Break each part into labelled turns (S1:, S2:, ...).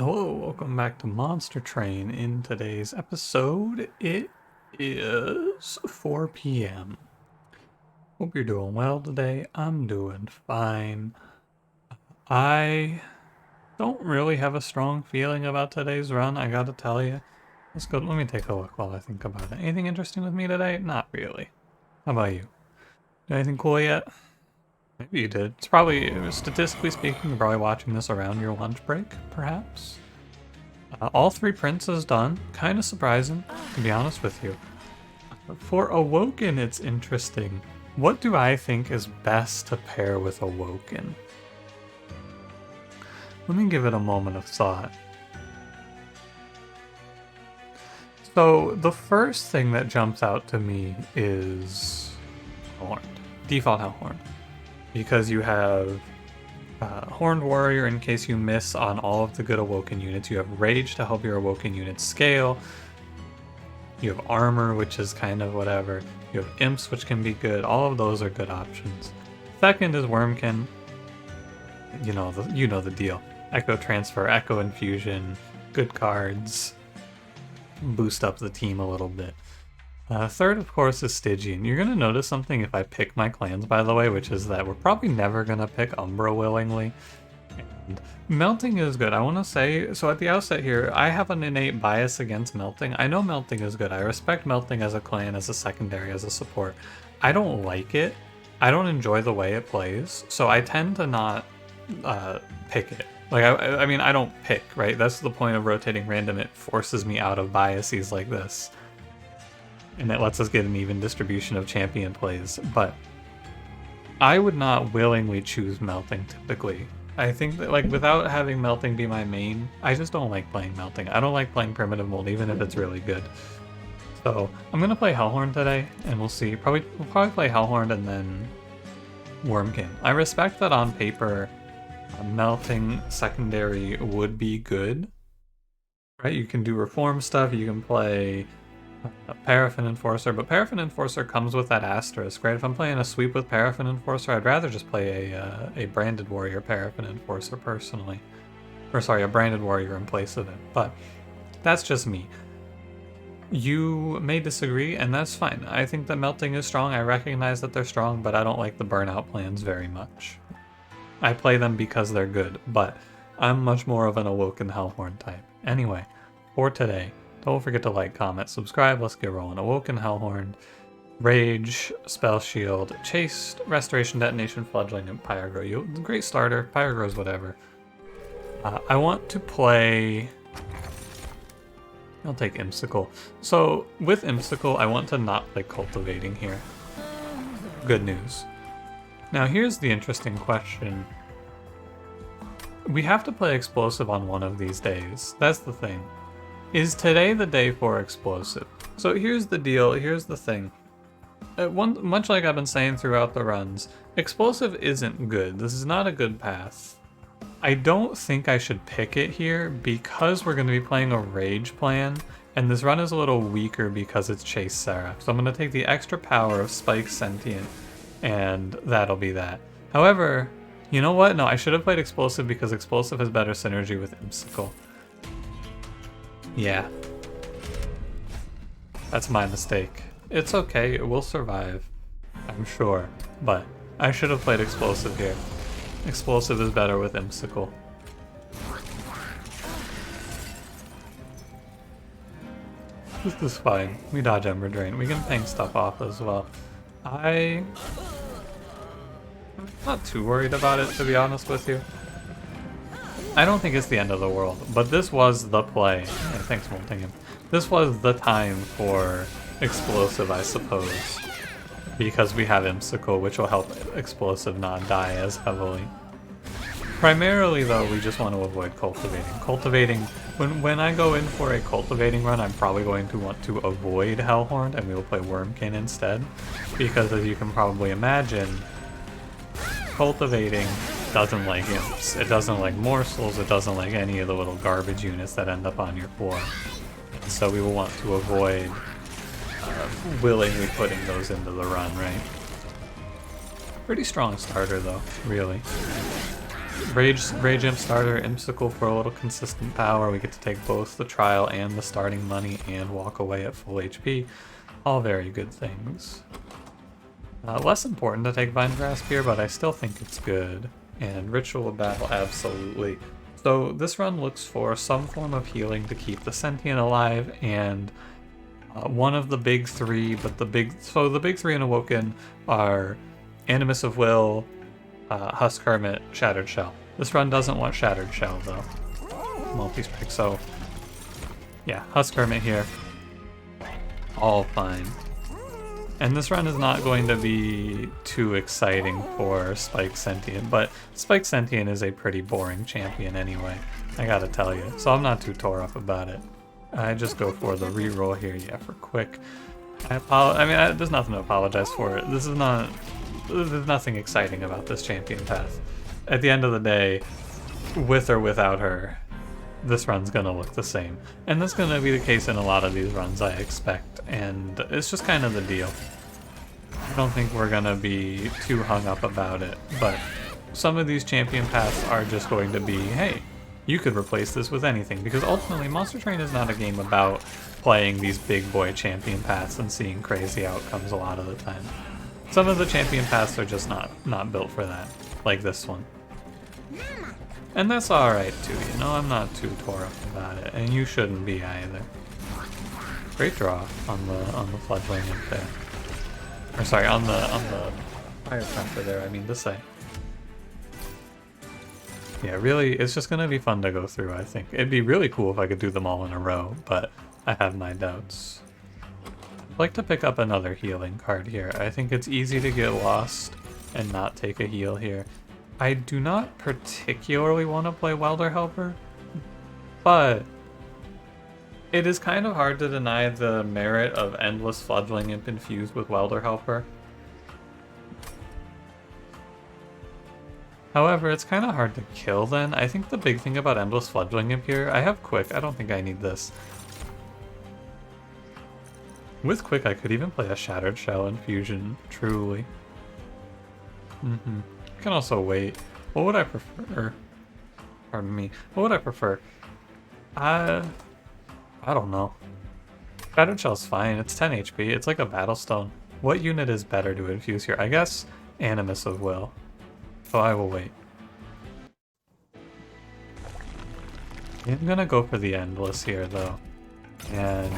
S1: Hello, welcome back to Monster Train. In today's episode, it is 4 p.m. Hope you're doing well today. I'm doing fine. I don't really have a strong feeling about today's run, I gotta tell you. Let's go, let me take a look while I think about it. Anything interesting with me today? Not really. How about you? Did anything cool yet? Maybe you did. It's probably, statistically speaking, you're probably watching this around your lunch break, perhaps? All three princes done. Kind of surprising, to be honest with you. For Awoken, it's interesting. What do I think is best to pair with Awoken? Let me give it a moment of thought. So, the first thing that jumps out to me is Hellhorned. Default Hellhorned. Because you have Horned Warrior in case you miss on all of the good Awoken units. You have Rage to help your Awoken units scale. You have Armor, which is kind of whatever. You have Imps, which can be good. All of those are good options. Second is Wormkin. You know the deal. Echo Transfer, Echo Infusion, good cards. Boost up the team a little bit. Third, of course, is Stygian. You're going to notice something if I pick my clans, by the way, which is that we're probably never going to pick Umbra willingly. And Melting is good. I want to say, so at the outset here, I have an innate bias against Melting. I know Melting is good. I respect Melting as a clan, as a secondary, as a support. I don't like it. I don't enjoy the way it plays, so I tend to not pick it. Like, I mean, I don't pick, right? That's the point of rotating random. It forces me out of biases like this. And it lets us get an even distribution of champion plays, but I would not willingly choose Melting typically. I think that, like, without having Melting be my main, I just don't like playing Melting. I don't like playing Primitive Mold, even if it's really good. So I'm gonna play Hellhorned today, and we'll see. We'll probably play Hellhorned and then Wormkin. I respect that on paper, Melting secondary would be good, right? You can do reform stuff. You can play Paraffin Enforcer, but Paraffin Enforcer comes with that asterisk, right? If I'm playing a sweep with Paraffin Enforcer, I'd rather just play a Branded Warrior Paraffin Enforcer personally. Or sorry, a Branded Warrior in place of it, but that's just me. You may disagree, and that's fine. I think that Melting is strong, I recognize that they're strong, but I don't like the burnout plans very much. I play them because they're good, but I'm much more of an Awoken Hellhorn type. Anyway, for today, don't forget to like, comment, subscribe. Let's get rolling. Awoken, Hellhorned, Rage, Spell Shield, Chaste, Restoration, Detonation, Fledgling, and Pyrogrow. Great starter. Pyrogrow's whatever. I want to play... I'll take Imsicle. So, with Imsicle, I want to not play Cultivating here. Good news. Now, here's the interesting question. We have to play Explosive on one of these days. That's the thing. Is today the day for Explosive? So here's the deal, here's the thing. Much like I've been saying throughout the runs, Explosive isn't good. This is not a good path. I don't think I should pick it here because we're going to be playing a Rage plan, and this run is a little weaker because it's Chase Seraph. So I'm going to take the extra power of Spike Sentient, and that'll be that. However, you know what? No, I should have played Explosive because Explosive has better synergy with Imsicle. Yeah. That's my mistake. It's okay, it will survive, I'm sure. But I should have played Explosive here. Explosive is better with Imsicle. This is fine. We dodge Ember Drain. We can ping stuff off as well. I'm not too worried about it, to be honest with you. I don't think it's the end of the world, but this was the play. Yeah, thanks, Moltingham. This was the time for Explosive, I suppose. Because we have Imsicle, which will help Explosive not die as heavily. Primarily, though, we just want to avoid Cultivating. Cultivating, when I go in for a Cultivating run, I'm probably going to want to avoid Hellhorned, and we will play Wormkin instead. Because, as you can probably imagine, Cultivating doesn't like imps, it doesn't like morsels, it doesn't like any of the little garbage units that end up on your floor. So we will want to avoid willingly putting those into the run, right? Pretty strong starter though, really. Rage Imp starter, Impsicle for a little consistent power. We get to take both the trial and the starting money and walk away at full HP. All very good things. Less important to take Vine Grasp here, but I still think it's good. And Ritual Battle, absolutely. So this run looks for some form of healing to keep the Sentient alive, and one of the big three, but the big three in Awoken are Animus of Will, Husk Hermit, Shattered Shell. This run doesn't want Shattered Shell though. Multi-strike, so yeah, Husk Hermit here. All fine. And this run is not going to be too exciting for Spike Sentient, but Spike Sentient is a pretty boring champion anyway, I gotta tell you, so I'm not too tore up about it. I just go for the reroll here, yeah, for quick. There's nothing to apologize for. There's nothing exciting about this champion path. At the end of the day, with or without her, this run's gonna look the same. And that's gonna be the case in a lot of these runs, I expect, and it's just kind of the deal. I don't think we're gonna be too hung up about it, but some of these champion paths are just going to be, hey, you could replace this with anything, because ultimately Monster Train is not a game about playing these big boy champion paths and seeing crazy outcomes a lot of the time. Some of the champion paths are just not built for that, like this one. And that's alright too, you know, I'm not too tore up about it, and you shouldn't be either. Great draw on the Fledgling Imp there. Or sorry, on the Firecracker there, I mean to say. Yeah, really, it's just gonna be fun to go through, I think. It'd be really cool if I could do them all in a row, but I have my doubts. I'd like to pick up another healing card here. I think it's easy to get lost and not take a heal here. I do not particularly want to play Welder Helper, but it is kind of hard to deny the merit of Endless Fledgling Imp infused with Welder Helper. However, it's kind of hard to kill then. I think the big thing about Endless Fledgling Imp here, I have Quick, I don't think I need this. With Quick, I could even play a Shattered Shell infusion, truly. I can also wait. What would I prefer? Pardon me. What would I prefer? I don't know. Shattered Shell's fine. It's 10 HP. It's like a Battlestone. What unit is better to infuse here? I guess Animus of Will. So I will wait. I'm gonna go for the Endless here though. And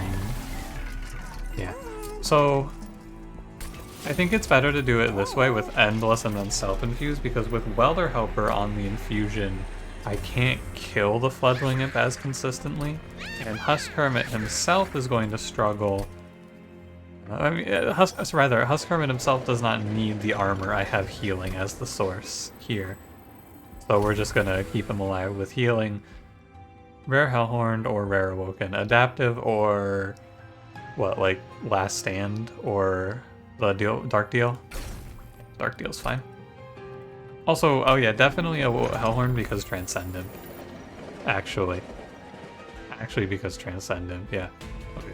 S1: yeah. So I think it's better to do it this way with Endless and then self-infuse, because with Welder Helper on the infusion, I can't kill the Fledgling Imp as consistently, and Husk Hermit himself is going to struggle. Husk Hermit himself does not need the armor. I have healing as the source here. So we're just gonna keep him alive with healing. Rare Hellhorned or Rare Awoken. Adaptive or what, like Last Stand or the Dark Deal? Dark Deal's fine. Also, oh yeah, definitely a Hellhorn because Transcendent. Actually because Transcendent, yeah. Okay.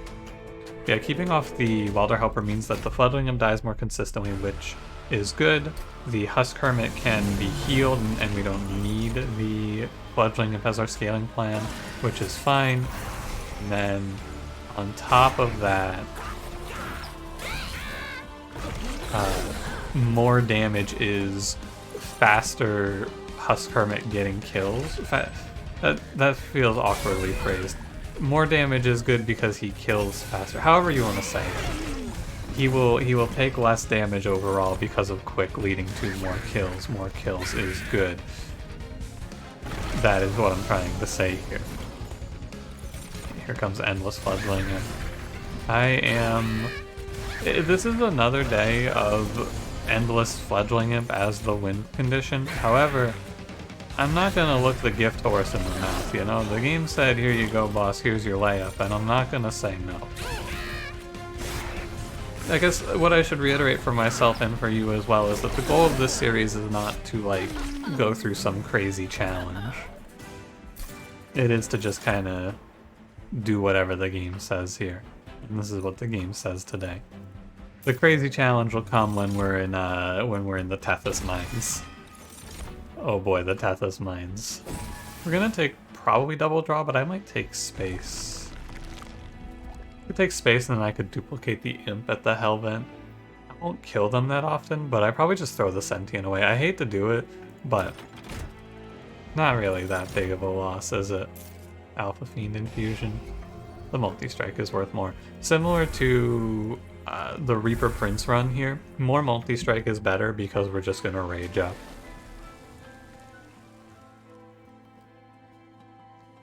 S1: Yeah, keeping off the Welder Helper means that the Fledgling Imp dies more consistently, which is good. The Husk Hermit can be healed, and we don't need the Fledgling Imp as our scaling plan, which is fine. And then, on top of that, more damage is faster Husk Hermit getting kills. That feels awkwardly phrased. More damage is good because he kills faster. However you want to say it. He will take less damage overall because of Quick leading to more kills. More kills is good. That is what I'm trying to say here. Here comes Endless Fledgling. This is another day of Endless Fledgling Imp as the win condition. However, I'm not gonna look the gift horse in the mouth, you know? The game said, here you go, boss, here's your layup, and I'm not gonna say no. I guess what I should reiterate for myself and for you as well is that the goal of this series is not to, like, go through some crazy challenge. It is to just kind of do whatever the game says here. And this is what the game says today. The crazy challenge will come when we're in the Tethys Mines. Oh boy, the Tethys Mines. We're gonna take probably double draw, but I might take space. I could take space and then I could duplicate the Imp at the Hellvent. I won't kill them that often, but I probably just throw the Sentient away. I hate to do it, but not really that big of a loss, is it? Alpha Fiend Infusion. The multi-strike is worth more. Similar to the Reaper Prince run here, more multi-strike is better because we're just gonna rage up.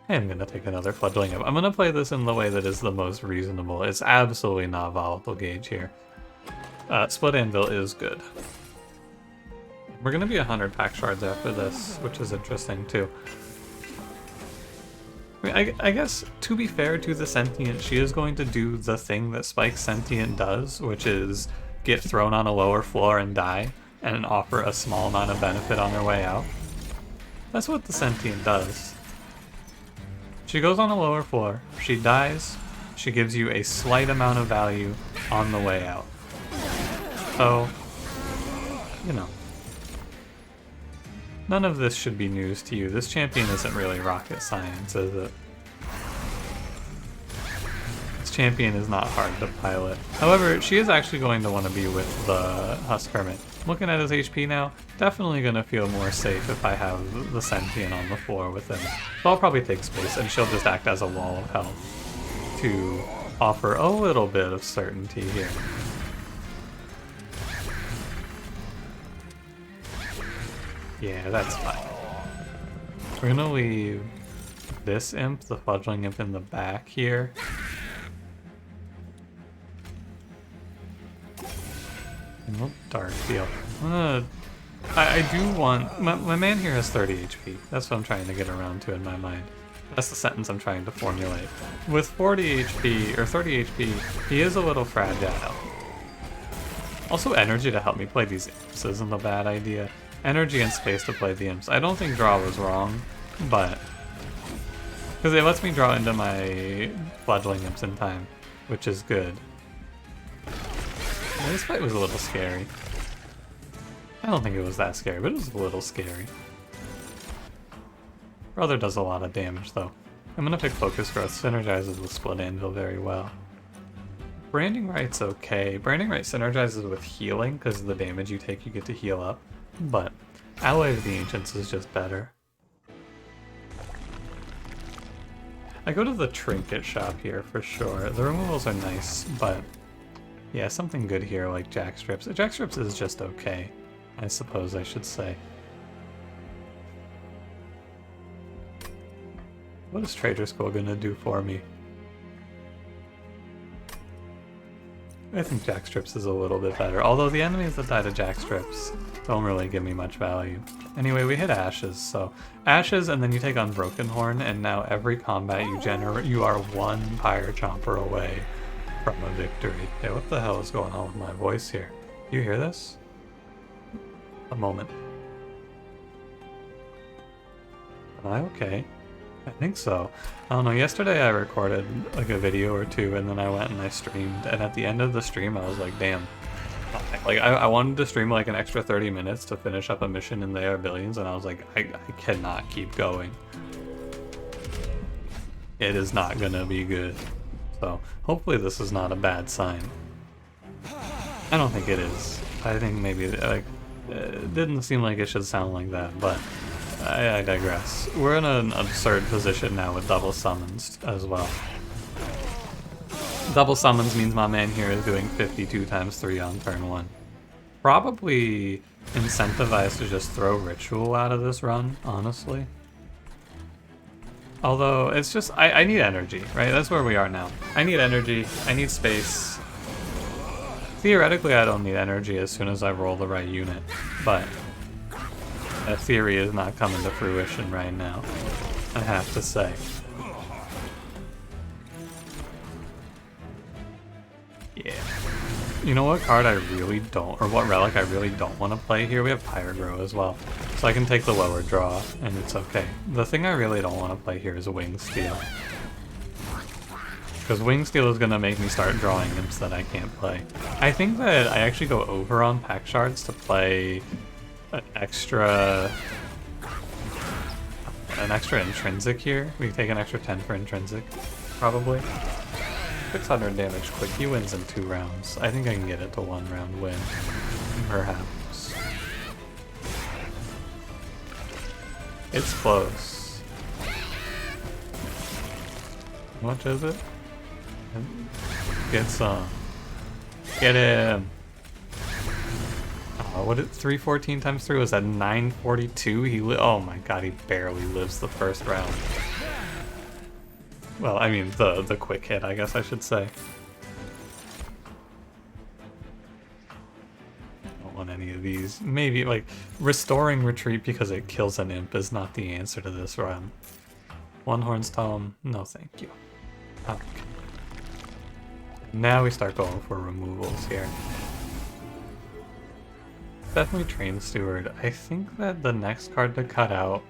S1: I'm gonna take another Fledgling Imp. I'm gonna play this in the way that is the most reasonable. It's absolutely not volatile gauge here. Split Anvil is good. We're gonna be 100 pack shards after this, which is interesting too. I guess, to be fair to the Sentient, she is going to do the thing that Spike's Sentient does, which is get thrown on a lower floor and die, and offer a small amount of benefit on their way out. That's what the Sentient does. She goes on a lower floor, she dies, she gives you a slight amount of value on the way out. So, you know. None of this should be news to you. This champion isn't really rocket science, is it? This champion is not hard to pilot. However, she is actually going to want to be with the Husk Hermit. Looking at his HP now, definitely going to feel more safe if I have the Sentient on the floor with him. So I'll probably take space, and she'll just act as a wall of health to offer a little bit of certainty here. Yeah, that's fine. We're gonna leave this imp, the Fledgling Imp, in the back here. And we'll Dark Field. I do want... My man here has 30 HP. That's what I'm trying to get around to in my mind. That's the sentence I'm trying to formulate. With 40 HP, or 30 HP, he is a little fragile. Also, energy to help me play these imps isn't a bad idea. Energy and space to play the imps. I don't think draw was wrong, but... because it lets me draw into my Fledgling Imps in time, which is good. Yeah, this fight was a little scary. I don't think it was that scary, but it was a little scary. Brother does a lot of damage, though. I'm gonna pick Focus Growth. Synergizes with Split Anvil very well. Branding Right's okay. Branding Right synergizes with healing, because of the damage you take, you get to heal up. But Alloy of the Ancients is just better. I go to the trinket shop here for sure. The removals are nice, but yeah, something good here like Jack Strips. Jack Strips is just okay, I suppose I should say. What is Trader Skull gonna do for me? I think Jack Strips is a little bit better, although the enemies that die to Jack Strips don't really give me much value. Anyway, we hit Ashes, so Ashes and then you take on Broken Horn, and now every combat you generate, you are one Pyre Chomper away from a victory. Okay, what the hell is going on with my voice here? You hear this? A moment. Am I okay? I think so. I don't know, yesterday I recorded like a video or two and then I went and I streamed, and at the end of the stream I was like, damn. Like, I wanted to stream like an extra 30 minutes to finish up a mission in the Billions, and I was like, I cannot keep going. It is not gonna be good. So, hopefully this is not a bad sign. I don't think it is. I think maybe, like, it didn't seem like it should sound like that, but I digress. We're in an absurd position now with double summons as well. Double summons means my man here is doing 52 times 3 on turn 1. Probably incentivized to just throw Ritual out of this run, honestly. Although, it's just, I need energy, right? That's where we are now. I need energy, I need space. Theoretically, I don't need energy as soon as I roll the right unit, but that theory is not coming to fruition right now, I have to say. Yeah. You know what card I really don't, or what relic I really don't want to play here? We have Pyrogrow as well. So I can take the lower draw, and it's okay. The thing I really don't want to play here is Wing Steel. Because Wing Steel is going to make me start drawing imps that I can't play. I think that I actually go over on pack shards to play an extra an extra intrinsic here. We take an extra 10 for intrinsic, probably. 600 damage quick. He wins in 2 rounds. I think I can get it to 1 round win. Perhaps. It's close. How much is it? Get some. Get him! Oh, what is 314 times 3? Was that 942? Oh my god, he barely lives the first round. Well, I mean, the quick hit, I guess I should say. I don't want any of these. Maybe, like, restoring retreat because it kills an imp is not the answer to this run. One Horn's Tome, no thank you. Okay. Now we start going for removals here. Definitely Train Steward. I think that the next card to cut out...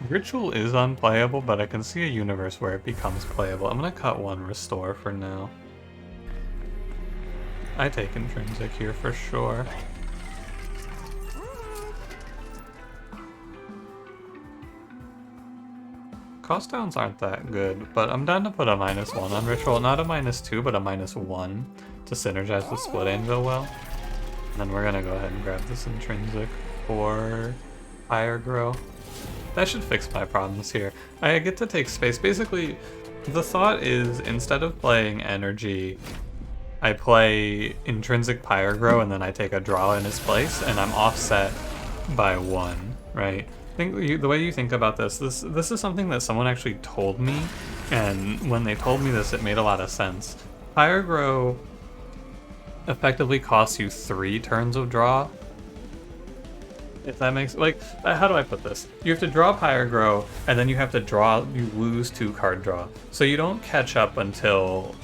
S1: Ritual is unplayable, but I can see a universe where it becomes playable. I'm gonna cut 1 Restore for now. I take Intrinsic here for sure. Cost downs aren't that good, but I'm down to put a -1 on Ritual. Not a -2, but a -1 to synergize with Split Anvil well. And then we're gonna go ahead and grab this Intrinsic for Fire Grow. That should fix my problems here. I get to take space. Basically, the thought is instead of playing Energy, I play Intrinsic Pyrogrow and then I take a draw in its place, and I'm offset by 1, right? The way you think about this is something that someone actually told me, and when they told me this, it made a lot of sense. Pyrogrow effectively costs you 3 turns of draw. If that makes, like, how do I put this? You have to draw Pyrogrow, and then you have to you lose 2 card draw. So you don't catch up until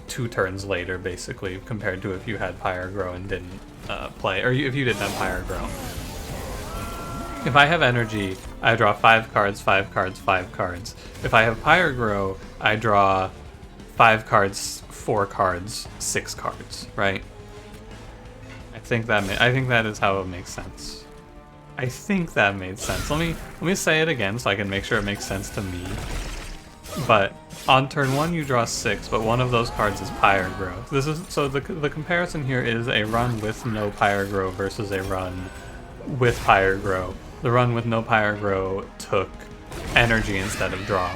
S1: 2 turns later, basically, compared to if you had Pyrogrow and didn't play, or if you didn't have Pyrogrow. If I have Energy, I draw 5 cards, 5 cards, 5 cards. If I have Pyrogrow, I draw 5 cards, 4 cards, 6 cards, right? I think that is how it makes sense. I think that made sense. Let me say it again so I can make sure it makes sense to me. But on turn 1 you draw 6, but one of those cards is Pyrogrow. So the comparison here is a run with no Pyrogrow versus a run with Pyrogrow. The run with no Pyrogrow took Energy instead of draw.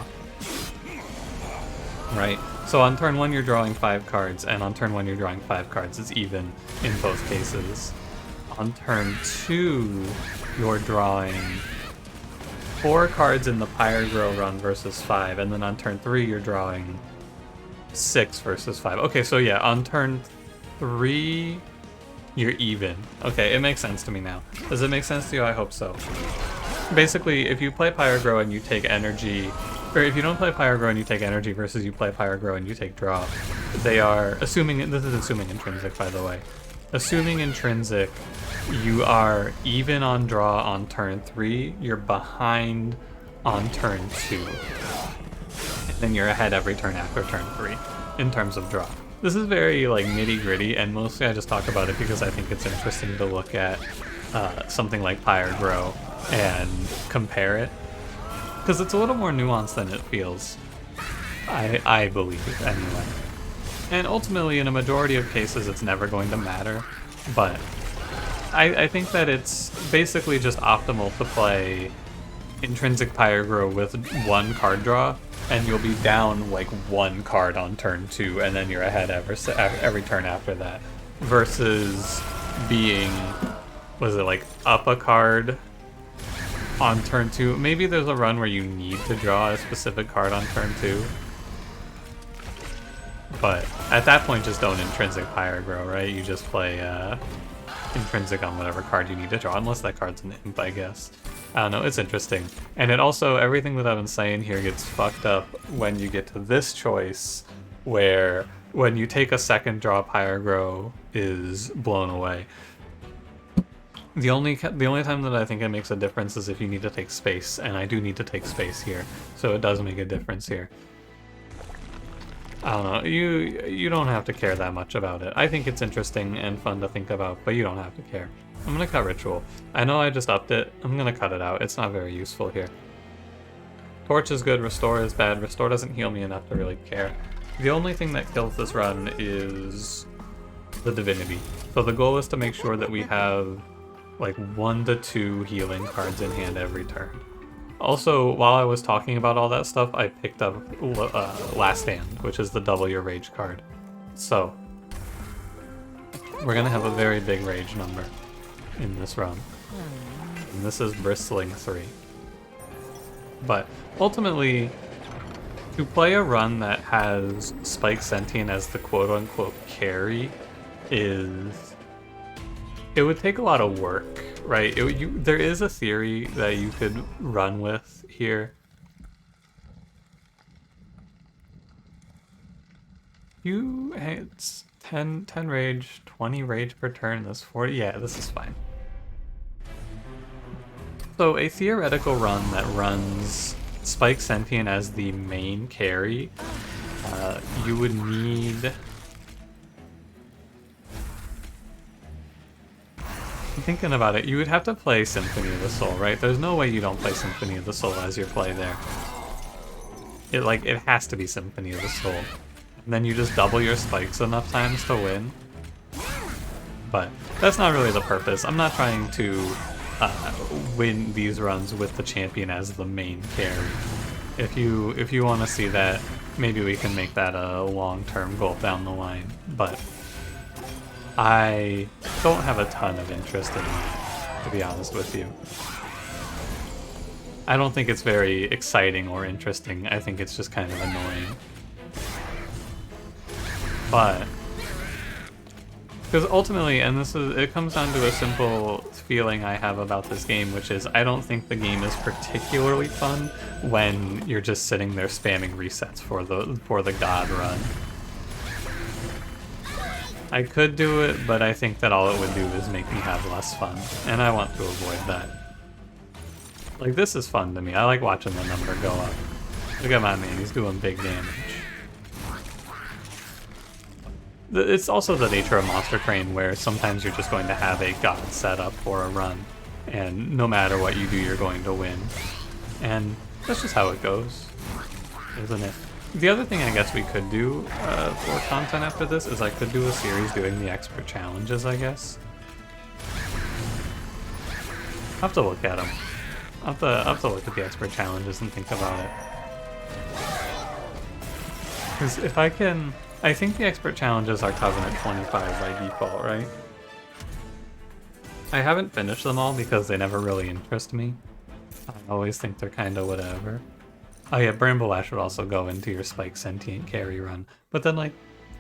S1: Right? So on turn 1 you're drawing 5 cards, and on turn 1 you're drawing 5 cards. It's even in both cases. On turn 2, you're drawing 4 cards in the Pyrogrow run versus 5, and then on turn 3, you're drawing 6 versus 5. Okay, so yeah, on turn 3, you're even. Okay, it makes sense to me now. Does it make sense to you? I hope so. Basically, if you play Pyrogrow and you take Energy, or if you don't play Pyrogrow and you take Energy versus you play Pyrogrow and you take Draw, they are, assuming, this is assuming Intrinsic, by the way. Assuming Intrinsic, you are even on draw on turn 3, you're behind on turn 2. And then you're ahead every turn after turn 3, in terms of draw. This is very, like, nitty-gritty, and mostly I just talk about it because I think it's interesting to look at something like Pyrogrow and compare it. Because it's a little more nuanced than it feels. I believe, anyway. And ultimately, in a majority of cases, it's never going to matter, but I think that it's basically just optimal to play Intrinsic Pyrogrow with 1 card draw, and you'll be down like 1 card on turn 2, and then you're ahead every turn after that, versus being, was it like up a card on turn 2? Maybe there's a run where you need to draw a specific card on turn 2. But at that point, just don't Intrinsic Pyrogrow, right? You just play Intrinsic on whatever card you need to draw, unless that card's an imp, I guess. I don't know, it's interesting. And it also, everything that I've been saying here gets fucked up when you get to this choice, where when you take a second draw, Pyrogrow is blown away. The only time that I think it makes a difference is if you need to take space, and I do need to take space here, so it does make a difference here. I don't know, you don't have to care that much about it. I think it's interesting and fun to think about, but you don't have to care. I'm gonna cut Ritual. I know I just upped it, I'm gonna cut it out, it's not very useful here. Torch is good, Restore is bad. Restore doesn't heal me enough to really care. The only thing that kills this run is the Divinity. So the goal is to make sure that we have like 1 to 2 healing cards in hand every turn. Also, while I was talking about all that stuff, I picked up Last Stand, which is the double your rage card. So, we're gonna have a very big rage number in this run. And this is Bristling 3. But ultimately, to play a run that has Spike Sentient as the quote-unquote carry it would take a lot of work, right? There is a theory that you could run with here. It's 10 rage, 20 rage per turn, that's 40, yeah, this is fine. So a theoretical run that runs Spike Sentient as the main carry, you would need... Thinking about it, you would have to play Symphony of the Soul, right? There's no way you don't play Symphony of the Soul as your play there. It has to be Symphony of the Soul. And then you just double your spikes enough times to win. But that's not really the purpose. I'm not trying to win these runs with the champion as the main carry. If you want to see that, maybe we can make that a long-term goal down the line. But I don't have a ton of interest in that, to be honest with you. I don't think it's very exciting or interesting. I think it's just kind of annoying. But because ultimately, and it comes down to a simple feeling I have about this game, which is I don't think the game is particularly fun when you're just sitting there spamming resets for the God run. I could do it, but I think that all it would do is make me have less fun, and I want to avoid that. Like, this is fun to me. I like watching the number go up. Look at my man, he's doing big damage. It's also the nature of Monster Train where sometimes you're just going to have a God setup for a run, and no matter what you do, you're going to win. And that's just how it goes, isn't it? The other thing I guess we could do for content after this is I could do a series doing the expert challenges, I guess. I'll have to look at them. I'll have to look at the expert challenges and think about it. Because if I can... I think the expert challenges are Covenant 25 by default, right? I haven't finished them all because they never really interest me. I always think they're kind of whatever. Oh yeah, Bramble Ash would also go into your Spike Sentient carry run. But then, like,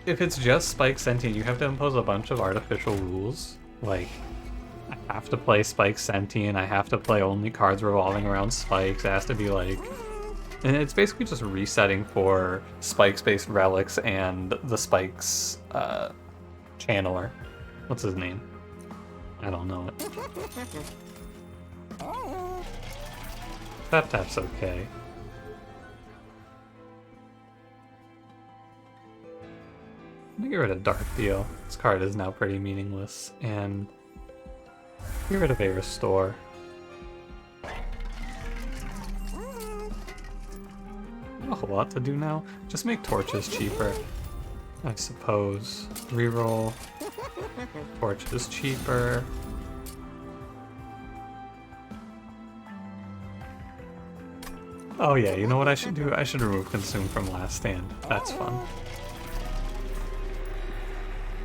S1: if it's just Spike Sentient, you have to impose a bunch of artificial rules. Like, I have to play Spike Sentient, I have to play only cards revolving around spikes, it has to be like... And it's basically just resetting for spikes-based relics and the spikes channeler. What's his name? I don't know it. Tap's okay. I'm gonna get rid of Dark Deal. This card is now pretty meaningless, and get rid of a Restore. A whole lot to do now. Just make torches cheaper, I suppose. Reroll. Torches cheaper. Oh yeah, you know what I should do? I should remove Consume from Last Stand. That's fun.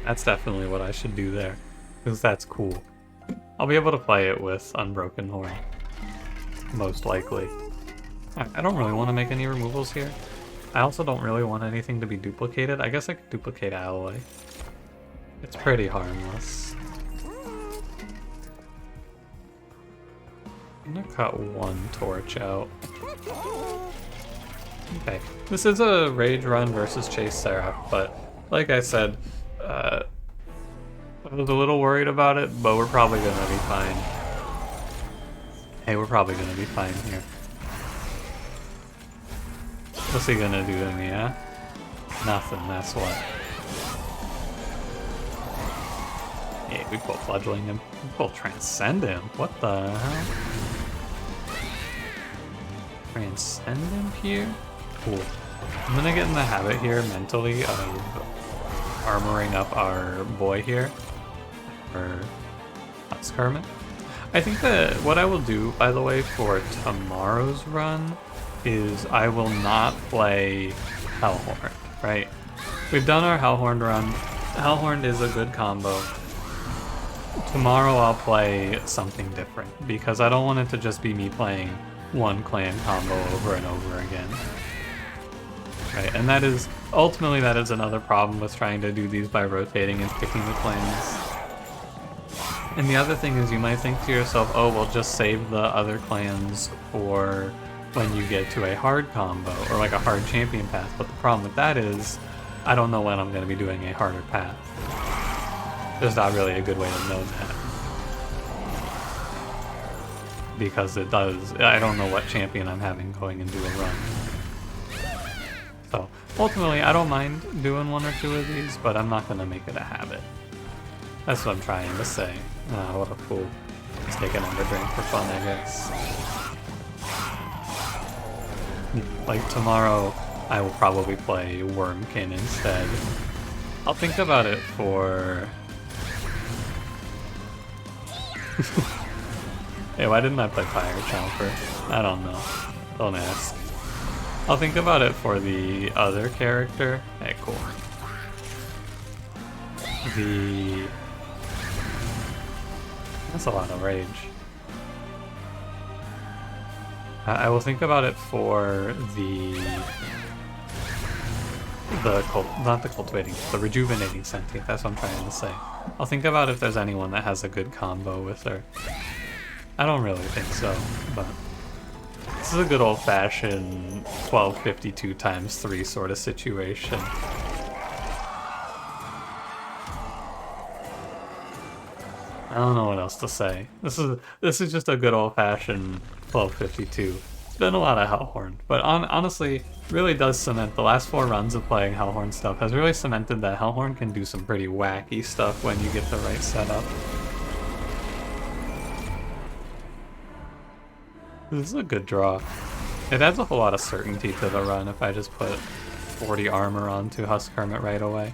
S1: That's definitely what I should do there, because that's cool. I'll be able to play it with Unbroken Horn, most likely. I don't really want to make any removals here. I also don't really want anything to be duplicated. I guess I could duplicate Alloy. It's pretty harmless. I'm gonna cut one torch out. Okay, this is a Rage run versus Chase Seraph, but like I said, I was a little worried about it, but we're probably gonna be fine. Hey, we're probably gonna be fine here. What's he gonna do to me, huh? Nothing, that's what. Hey, we pull Fledgling him. We pull Transcend him. What the hell? Transcendent here? Cool. I'm gonna get in the habit here mentally of armoring up our boy here. Or Hermit. I think that what I will do, by the way, for tomorrow's run is I will not play Hellhorned, right? We've done our Hellhorned run. Hellhorned is a good combo. Tomorrow I'll play something different because I don't want it to just be me playing one clan combo over and over again. Right, and that is, ultimately that is another problem with trying to do these by rotating and picking the clans. And the other thing is you might think to yourself, oh, well, just save the other clans for when you get to a hard combo or like a hard champion path. But the problem with that is I don't know when I'm going to be doing a harder path. There's not really a good way to know that. Because it does, I don't know what champion I'm having going into a run. So ultimately I don't mind doing one or two of these, but I'm not going to make it a habit. That's what I'm trying to say. Ah, what a fool. Let's take an ender drink for fun, I guess. Like tomorrow, I will probably play Wormkin instead. I'll think about it for... Hey, why didn't I play Fire Chomper? I don't know. Don't ask. I'll think about it for the other character. Hey, cool. That's a lot of rage. I will think about it for not the cultivating, the rejuvenating sentient. That's what I'm trying to say. I'll think about if there's anyone that has a good combo with her. I don't really think so, but this is a good old-fashioned 1252 times 3 sort of situation. I don't know what else to say. This is just a good old-fashioned 1252. It's been a lot of Hellhorned, but honestly, really does cement, the last 4 runs of playing Hellhorned stuff has really cemented that Hellhorned can do some pretty wacky stuff when you get the right setup. This is a good draw. It adds a whole lot of certainty to the run if I just put 40 armor onto Husk Hermit right away.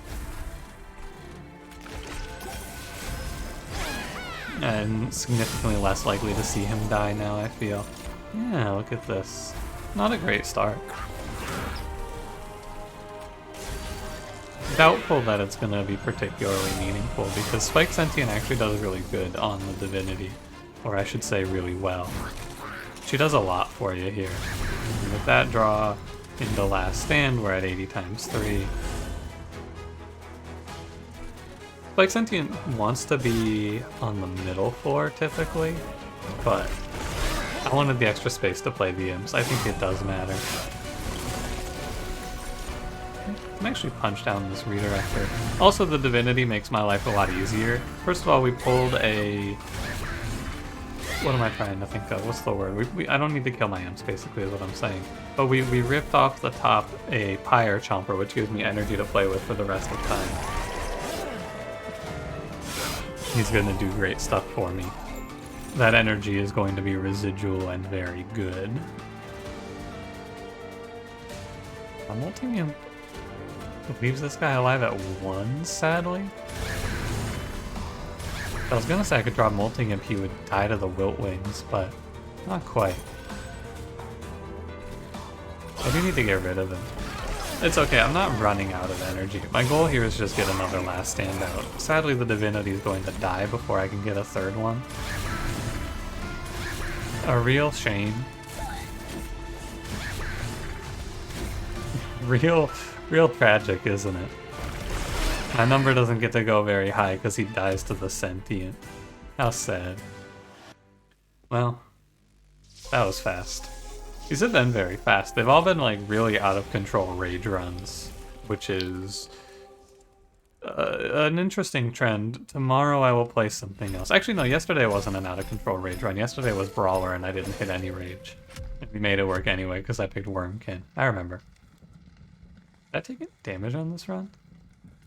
S1: And significantly less likely to see him die now, I feel. Yeah, look at this. Not a great start. Doubtful that it's going to be particularly meaningful, because Spike Sentient actually does really good on the Divinity. Or I should say really well. She does a lot for you here. And with that draw into Last Stand, we're at 80 times 3. Spike Sentient wants to be on the middle floor, typically, but I wanted the extra space to play the imps. I think it does matter. I can actually punch down this redirector. Also, the Divinity makes my life a lot easier. First of all, we pulled a... What am I trying to think of? What's the word? I don't need to kill my imps, basically, is what I'm saying. But we ripped off the top a Pyre Chomper, which gives me energy to play with for the rest of time. He's going to do great stuff for me. That energy is going to be residual and very good. I'm ulting him. Leaves this guy alive at 1, sadly. I was gonna say I could draw molting if he would die to the Wilt Wings, but not quite. I do need to get rid of him. It's okay, I'm not running out of energy. My goal here is just get another Last Stand out. Sadly, the Divinity is going to die before I can get a third one. A real shame. Real tragic, isn't it? My number doesn't get to go very high because he dies to the Sentient. How sad. Well, that was fast. These have been very fast. They've all been like really out of control rage runs, which is an interesting trend. Tomorrow I will play something else. Actually, no, yesterday wasn't an out of control rage run. Yesterday was Brawler and I didn't hit any rage. And we made it work anyway because I picked Wormkin. I remember. Did I take any damage on this run?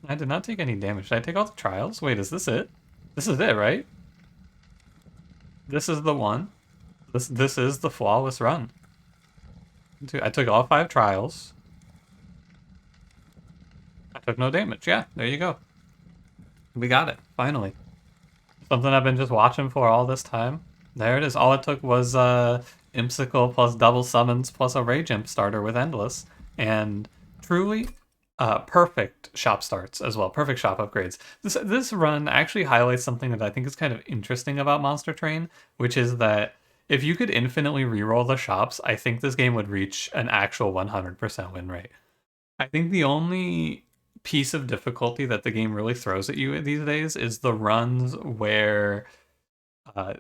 S1: I did not take any damage. Did I take all the trials? Wait, is this it? This is it, right? This is the one. This is the flawless run. I took all 5 trials. I took no damage. Yeah, there you go. We got it, finally. Something I've been just watching for all this time. There it is. All it took was Impsicle plus double summons plus a Rage Imp starter with Endless. And truly perfect shop starts as well. Perfect shop upgrades. This run actually highlights something that I think is kind of interesting about Monster Train, which is that if you could infinitely reroll the shops, I think this game would reach an actual 100% win rate. I think the only piece of difficulty that the game really throws at you these days is the runs where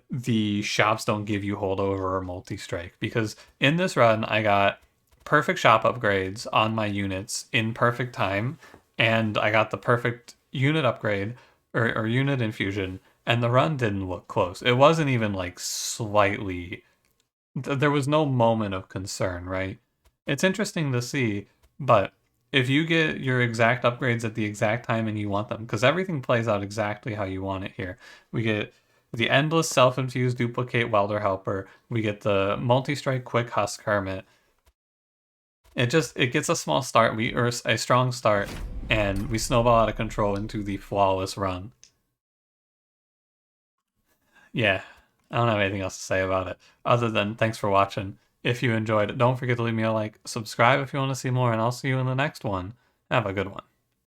S1: the shops don't give you holdover or multi-strike. Because in this run, I got perfect shop upgrades on my units in perfect time, and I got the perfect unit upgrade or unit infusion, and the run didn't look close. It wasn't even like slightly. There was no moment of concern, right? It's interesting to see, but if you get your exact upgrades at the exact time and you want them, because everything plays out exactly how you want it here. We get the endless self-infused duplicate welder helper. We get the multi-strike quick husk hermit. It gets a small start, or a strong start, and we snowball out of control into the flawless run. Yeah, I don't have anything else to say about it other than thanks for watching. If you enjoyed it, don't forget to leave me a like, subscribe if you want to see more, and I'll see you in the next one. Have a good one.